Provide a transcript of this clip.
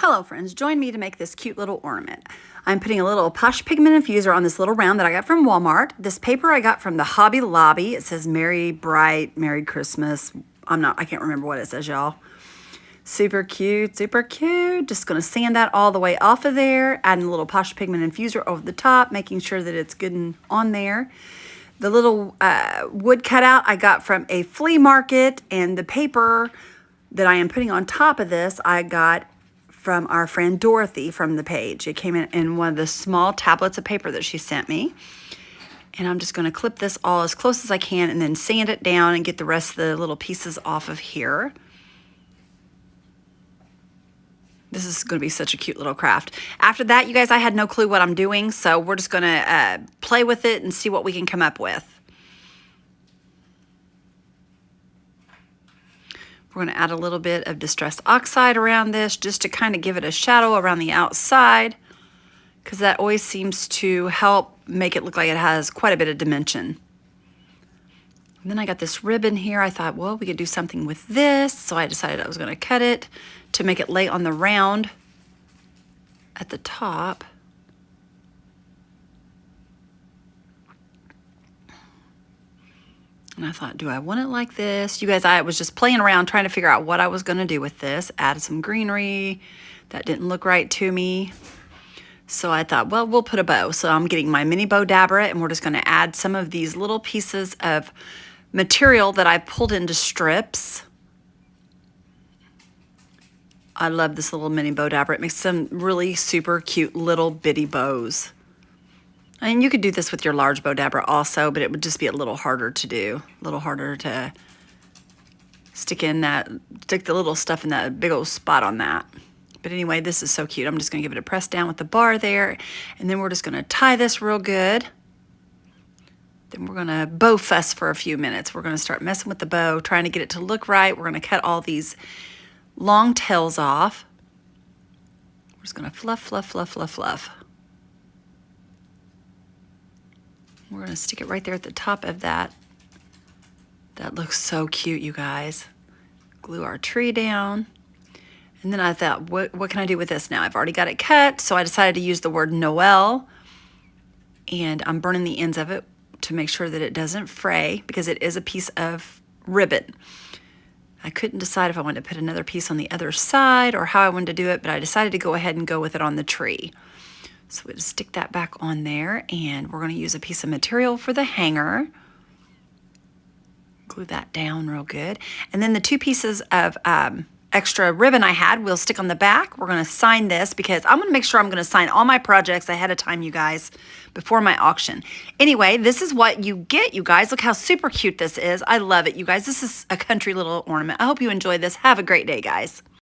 Hello friends, join me to make this cute little ornament. I'm putting a little Posh Pigment infuser on this little round that I got from Walmart. This paper I got from the Hobby Lobby. It says Merry Bright, Merry Christmas. I can't remember what it says, y'all. Super cute, super cute. Just gonna sand that all the way off of there, adding a little Posh Pigment infuser over the top, making sure that it's good and on there. The little wood cutout I got from a flea market, and the paper that I am putting on top of this I got from our friend Dorothy from the page. It came in one of the small tablets of paper that she sent me. And I'm just gonna clip this all as close as I can and then sand it down and get the rest of the little pieces off of here. This is gonna be such a cute little craft. After that, you guys, I had no clue what I'm doing, so we're just gonna play with it and see what we can come up with. We're going to add a little bit of distressed oxide around this just to kind of give it a shadow around the outside, because that always seems to help make it look like it has quite a bit of dimension. And then I got this ribbon here. I thought, well, we could do something with this, so I decided I was going to cut it to make it lay on the round at the top. And I thought, do I want it like this? You guys, I was just playing around trying to figure out what I was going to do with this. Added some greenery. That didn't look right to me. So I thought, well, we'll put a bow. So I'm getting my mini bow dabber, and we're just going to add some of these little pieces of material that I pulled into strips. I love this little mini bow dabber. It makes some really super cute little bitty bows. And you could do this with your large bow dabber also, but it would just be a little harder to do. A little harder to stick the little stuff in that big old spot on that. But anyway, this is so cute. I'm just gonna give it a press down with the bar there, and then we're just gonna tie this real good. Then we're gonna bow fuss for a few minutes. We're gonna start messing with the bow, trying to get it to look right. We're gonna cut all these long tails off. We're just gonna fluff, fluff, fluff, fluff, fluff. We're gonna stick it right there at the top of that. That looks so cute, you guys. Glue our tree down. And then I thought, what can I do with this now? I've already got it cut, so I decided to use the word Noel. And I'm burning the ends of it to make sure that it doesn't fray, because it is a piece of ribbon. I couldn't decide if I wanted to put another piece on the other side or how I wanted to do it, but I decided to go ahead and go with it on the tree. So we'll stick that back on there, and we're going to use a piece of material for the hanger. Glue that down real good. And then the two pieces of extra ribbon I had, we'll stick on the back. We're going to sign this, because I'm going to make sure I'm going to sign all my projects ahead of time, you guys, before my auction. Anyway, this is what you get, you guys. Look how super cute this is. I love it, you guys. This is a country little ornament. I hope you enjoyed this. Have a great day, guys.